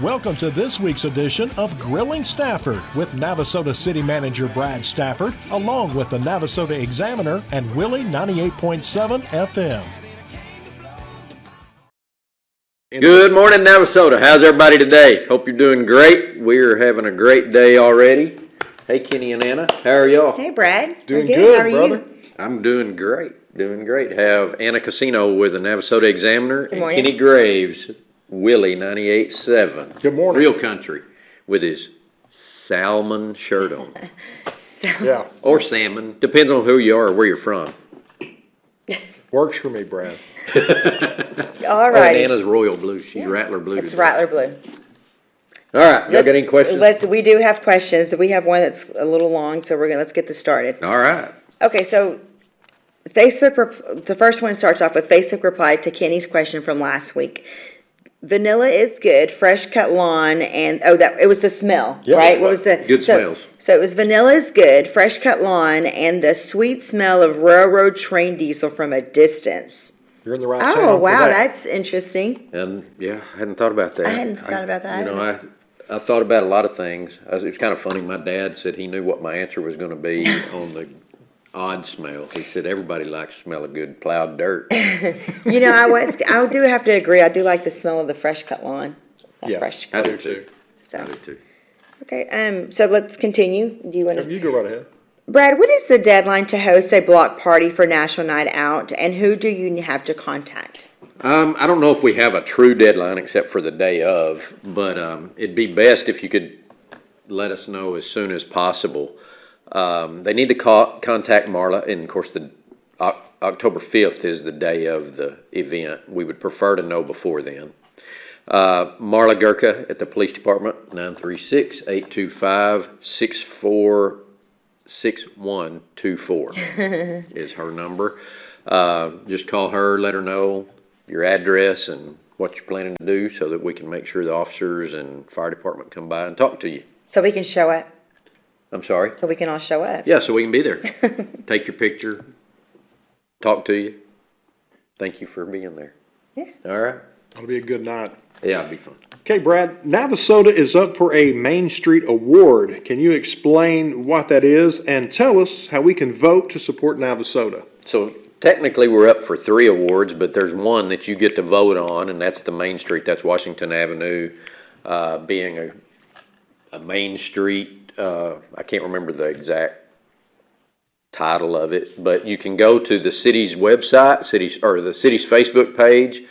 Welcome to this week's edition of Grilling Stafford with Navasota City Manager Brad Stafford, along with the Navasota Examiner and Willie 98.7 FM. Good morning, Navasota. How's everybody today? Hope you're doing great. We're having a great day already. Hey, Kenny and Anna. How are y'all? Hey, Brad. Doing good, How are brother. you? I'm doing great. Doing great. Have Anna Casino with the Navasota Examiner and morning. Kenny Graves, Willie 98.7. Good morning. Real country with his salmon shirt on. Yeah, Or salmon. Depends on who you are or where you're from. works for me, Brad. All righty. Anna's royal blue. She's Rattler blue. It's today. Rattler Blue. All right. Y'all got any questions? We do have questions. We have one that's a little long, so let's get this started. All right. Okay, so the first one starts off with Facebook replied to Kenny's question from last week. Vanilla is good, fresh cut lawn, and it was the smell, Yep. right? What was the Good smells. So it was vanilla is good, fresh cut lawn, and the sweet smell of railroad train diesel from a distance. You're in the right Oh, channel for wow, that. that's interesting. And yeah, I hadn't thought about that. I hadn't thought about that You know, either. I thought about a lot of things. It was kind of funny. My dad said he knew what my answer was going to be on the odd smell. He said everybody likes to smell of good plowed dirt. You know, I do have to agree. I do like the smell of the fresh cut lawn. That Yeah, fresh I cut. do too. I So, do too. okay. So let's continue. Do you want to? You go right ahead. Brad, what is the deadline to host a block party for National Night Out, and who do you have to contact? I don't know if we have a true deadline except for the day of, but it'd be best if you could let us know as soon as possible. They need to contact Marla, and of course the October 5th is the day of the event. We would prefer to know before then. Marla Gurka at the Police Department, 936-825-6124 is her number. Just call her, let her know your address and what you're planning to do so that we can make sure the officers and fire department come by and talk to you. So we can show up. I'm sorry? So we can all show up. Yeah, so we can be there. Take your picture, talk to you. Thank you for being there. Yeah. All right? That'll be a good night. Yeah, it'll be fun. Okay, Brad, Navasota is up for a Main Street Award. Can you explain what that is and tell us how we can vote to support Navasota? So technically, we're up for 3 awards, but there's one that you get to vote on, and that's the Main Street. That's Washington Avenue, being a Main Street. I can't remember the exact title of it, but you can go to the city's website, the city's Facebook page.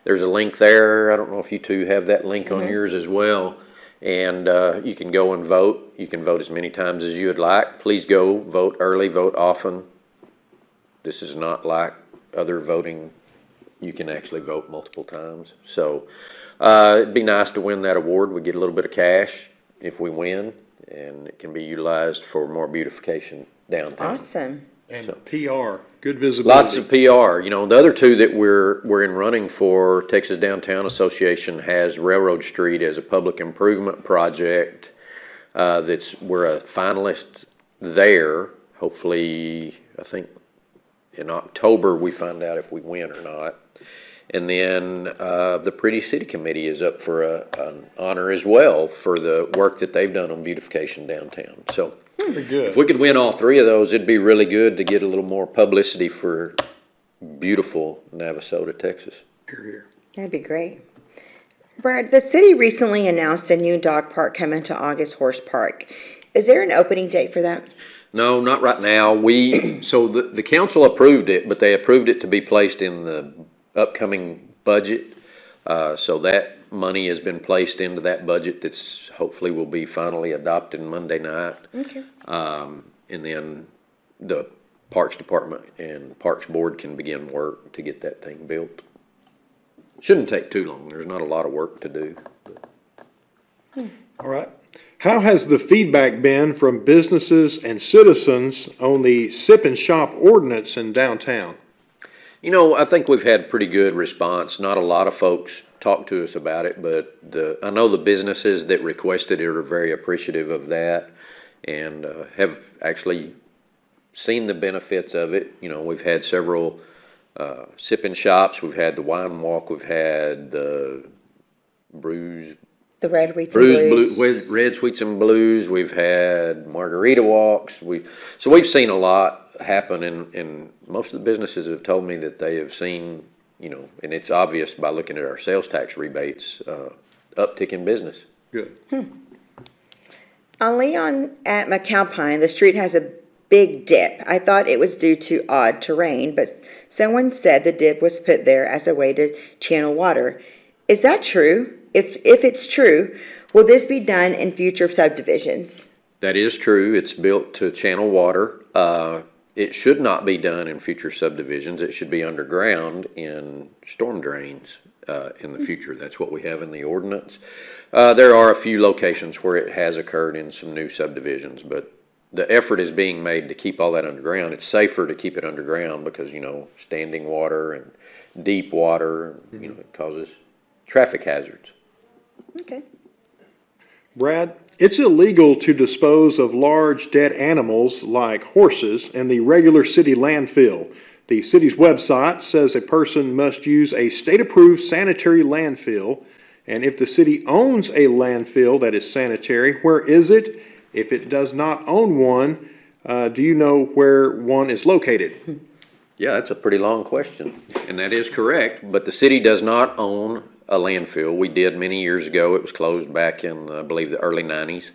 There's a link there. I don't know if you two have that link on yours as well. And you can go and vote. You can vote as many times as you would like. Please go vote early, vote often. This is not like other voting. You can actually vote multiple times. So it'd be nice to win that award. We get a little bit of cash if we win, and it can be utilized for more beautification downtown. Awesome. And PR, good visibility. Lots of PR. You know, the other 2 that we're in running for, Texas Downtown Association has Railroad Street as a public improvement project. We're a finalist there. Hopefully, I think in October we find out if we win or not. And then the Pretty City Committee is up for an honor as well for the work that they've done on beautification downtown. So Very good. if we could win all 3 of those, it'd be really good to get a little more publicity for beautiful Navasota, Texas. Here, here. That'd be great. Brad, the city recently announced a new dog park coming to August Horse Park. Is there an opening date for that? No, not right now. So the council approved it, but they approved it to be placed in the upcoming budget. So that money has been placed into that budget that's hopefully will be finally adopted Monday night. Okay. And then the Parks Department and Parks Board can begin work to get that thing built. Shouldn't take too long. There's not a lot of work to do. All right. How has the feedback been from businesses and citizens on the sip and shop ordinance in downtown? You know, I think we've had pretty good response. Not a lot of folks talk to us about it, but I know the businesses that requested it are very appreciative of that and have actually seen the benefits of it. You know, we've had several sipping shops. We've had the wine walk. We've had the brews The red wheats and blues. Red Sweets and Blues. We've had margarita walks. So we've seen a lot happen, and most of the businesses have told me that they have seen, and it's obvious by looking at our sales tax rebates, uptick in business. Good. On Leon at McAlpine, the street has a big dip. I thought it was due to odd terrain, but someone said the dip was put there as a way to channel water. Is that true? If it's true, will this be done in future subdivisions? That is true. It's built to channel water. It should not be done in future subdivisions. It should be underground in storm drains in the future. That's what we have in the ordinance. There are a few locations where it has occurred in some new subdivisions, but the effort is being made to keep all that underground. It's safer to keep it underground because, standing water and deep water, it causes traffic hazards. Okay. Brad, it's illegal to dispose of large dead animals like horses in the regular city landfill. The city's website says a person must use a state-approved sanitary landfill. And if the city owns a landfill that is sanitary, where is it? If it does not own one, do you know where one is located? Yeah, that's a pretty long question, and that is correct, but the city does not own a landfill. We did many years ago. It was closed back in, I believe, the early 90s.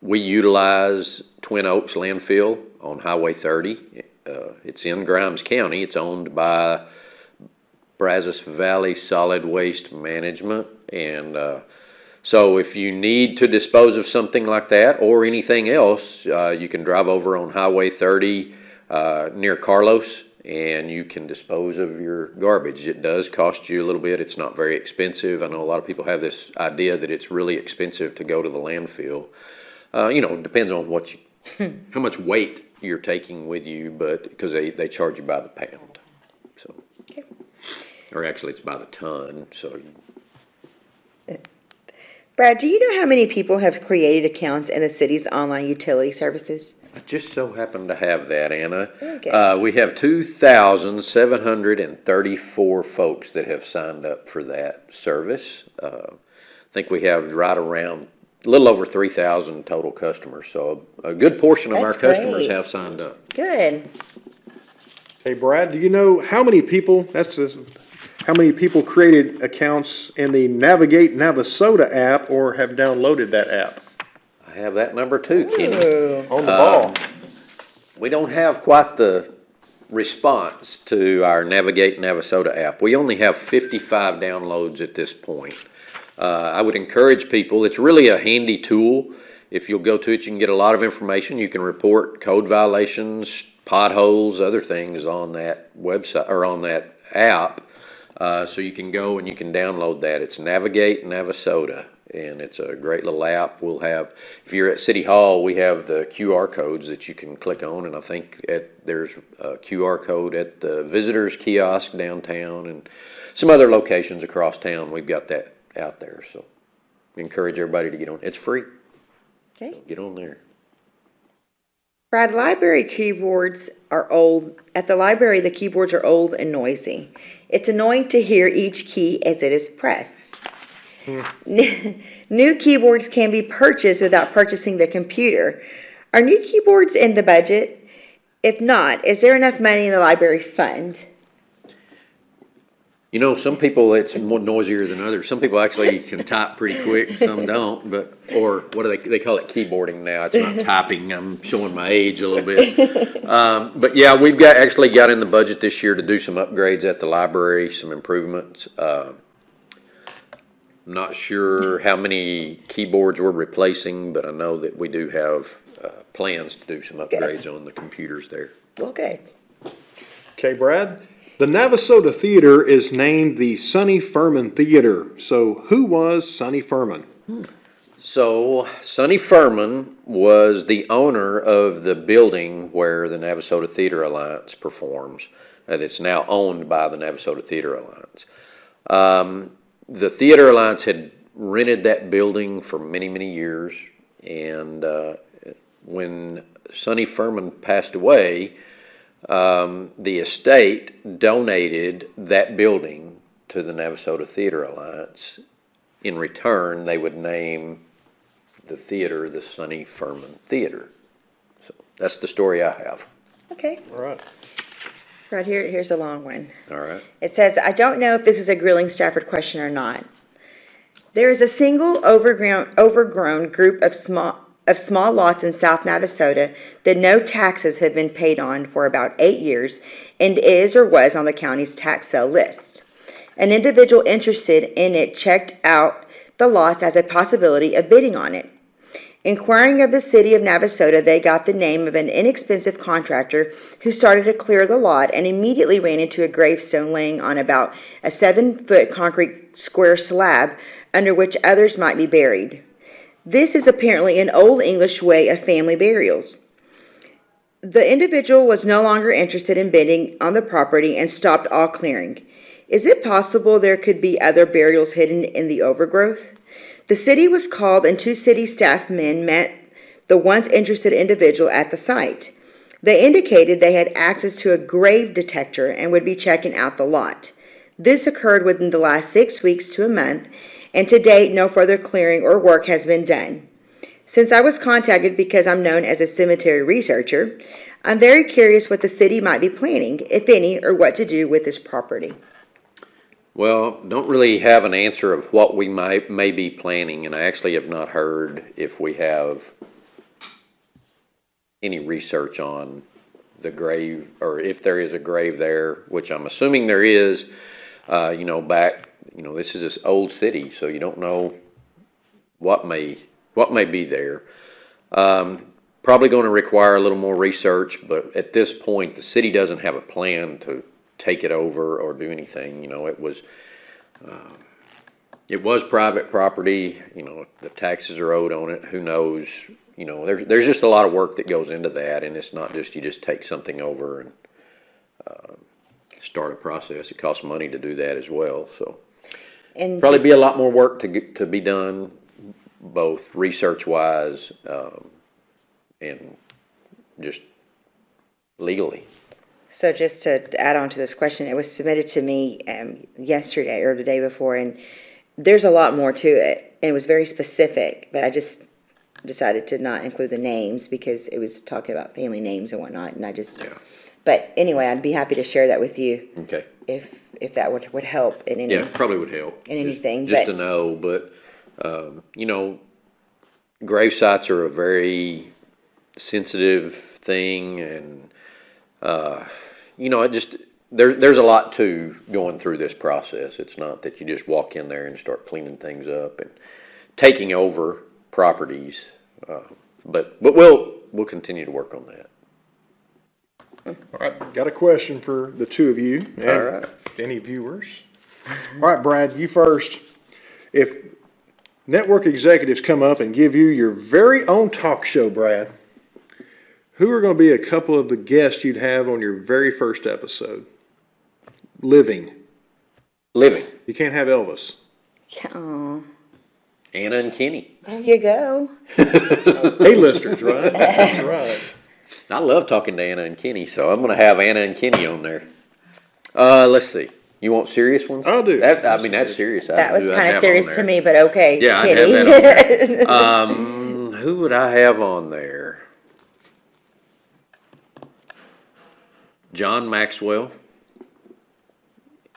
We utilize Twin Oaks landfill on Highway 30. It's in Grimes County. It's owned by Brazos Valley Solid Waste Management, and so if you need to dispose of something like that or anything else, you can drive over on Highway 30 near Carlos, and you can dispose of your garbage. It does cost you a little bit. It's not very expensive. I know a lot of people have this idea that it's really expensive to go to the landfill. It depends on how much weight you're taking with you, but because they charge you by the pound. So, Okay. or actually it's by the ton. So, Brad, do you know how many people have created accounts in the city's online utility services? I just so happen to have that, Anna. Okay. We have 2,734 folks that have signed up for that service. I think we have right around a little over 3,000 total customers. So a good portion of our That's customers great. have signed up. Good. Hey, Brad, do you know how many people created accounts in the Navigate Navasota app or have downloaded that app? I have that number too, Kenny. Ooh. On the ball. We don't have quite the response to our Navigate Navasota app. We only have 55 downloads at this point. I would encourage people, it's really a handy tool. If you'll go to it, you can get a lot of information. You can report code violations, potholes, other things on that website or on that app. So you can go and you can download that. It's Navigate Navasota, and it's a great little app. We'll have, if you're at City Hall, we have the QR codes that you can click on, and I think there's a QR code at the visitors kiosk downtown and some other locations across town. We've got that out there, so we encourage everybody to get on. It's free. Okay. So get on there. Brad, library keyboards are old. At the library, the keyboards are old and noisy. It's annoying to hear each key as it is pressed. New keyboards can be purchased without purchasing the computer. Are new keyboards in the budget? If not, is there enough money in the library fund? Some people, it's more noisier than others. Some people actually can type pretty quick, some don't, or what do they call it, keyboarding now. It's not typing. I'm showing my age a little bit. But yeah, we've actually got in the budget this year to do some upgrades at the library, some improvements. I'm not sure how many keyboards we're replacing, but I know that we do have plans to do some upgrades on the computers there. Okay. Okay, Brad. The Navasota Theater is named the Sonny Furman Theater. So who was Sonny Furman? So Sonny Furman was the owner of the building where the Navasota Theater Alliance performs. It's now owned by the Navasota Theater Alliance. The Theater Alliance had rented that building for many, many years, and when Sonny Furman passed away, the estate donated that building to the Navasota Theater Alliance, in return, they would name the theater the Sonny Furman Theater. So that's the story I have. Okay. All right. Right here, here's a long one. All right. It says, I don't know if this is a Grilling Stafford question or not. There is a single overgrown group of small lots in South Navasota that no taxes have been paid on for about 8 years and is or was on the county's tax sale list. An individual interested in it checked out the lots as a possibility of bidding on it. Inquiring of the city of Navasota, they got the name of an inexpensive contractor who started to clear the lot and immediately ran into a gravestone laying on about a 7-foot concrete square slab under which others might be buried. This is apparently an Old English way of family burials. The individual was no longer interested in bidding on the property and stopped all clearing. Is it possible there could be other burials hidden in the overgrowth? The city was called and 2 city staff men met the once interested individual at the site. They indicated they had access to a grave detector and would be checking out the lot. This occurred within the last 6 weeks to a month, and to date no further clearing or work has been done. Since I was contacted because I'm known as a cemetery researcher, I'm very curious what the city might be planning, if any, or what to do with this property. Well, don't really have an answer of what we may be planning, and I actually have not heard if we have any research on the grave, or if there is a grave there, which I'm assuming there is. This is this old city, so you don't know what may be there. Probably going to require a little more research, but at this point, the city doesn't have a plan to take it over or do anything. It was private property. The taxes are owed on it. Who knows? There's just a lot of work that goes into that, and it's not just you just take something over and start a process. It costs money to do that as well. So And probably be a lot more work to be done, both research-wise and just legally. So just to add on to this question, it was submitted to me yesterday or the day before, and there's a lot more to it. And it was very specific, but I just decided to not include the names because it was talking about family names and whatnot, and Yeah. But anyway, I'd be happy to share that with you Okay. if that would help in any. Yeah, probably would help. In anything, Just but- to know, but, grave sites are a very sensitive thing, and, there's a lot to going through this process. It's not that you just walk in there and start cleaning things up and taking over properties, but we'll continue to work on that. All right, got a question for the two of you and All right. any viewers. All right, Brad, you first. If network executives come up and give you your very own talk show, Brad, who are going to be a couple of the guests you'd have on your very first episode? Living. You can't have Elvis. Oh, Anna and Kenny. there you go. A-listers, right? That's right. I love talking to Anna and Kenny, so I'm going to have Anna and Kenny on there. Let's see. You want serious ones? I'll do. That's serious. That was kind of serious to me, but okay. Yeah, I'd Kitty. have that on there. Who would I have on there? John Maxwell.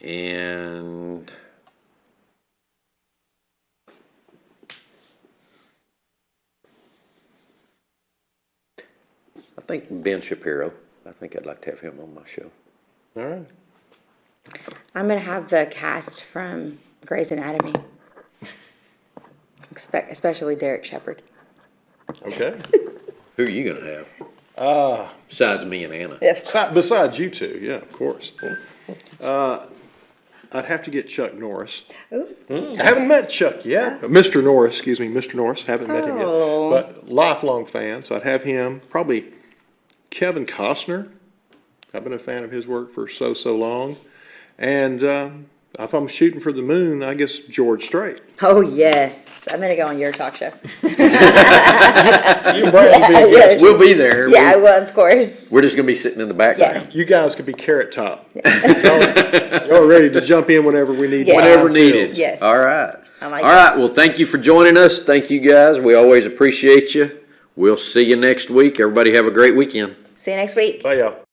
And I think Ben Shapiro. I think I'd like to have him on my show. All right. I'm going to have the cast from Grey's Anatomy, especially Derek Shepherd. Okay. Who are you going to have? Besides me and Anna. Besides you two, yeah, of course. I'd have to get Chuck Norris. Ooh. I haven't met Chuck yet. Mr. Norris, excuse me, Mr. Norris. Haven't met him yet. Oh. But lifelong fan, so I'd have him. Probably Kevin Costner. I've been a fan of his work for so long. And if I'm shooting for the moon, I guess George Strait. Oh, yes. I'm going to go on your talk show. You and Brad will be a guest. We'll be there. Yeah, well, of course. We're just going to be sitting in the background. You guys could be Carrot Top. Y'all are ready to jump in whenever we need. Yeah. Whenever needed. Yes. All right. I like All right, well, thank you for joining us. Thank you, guys. We always appreciate you. We'll see you next week. Everybody have a great weekend. See you next week. Bye, y'all.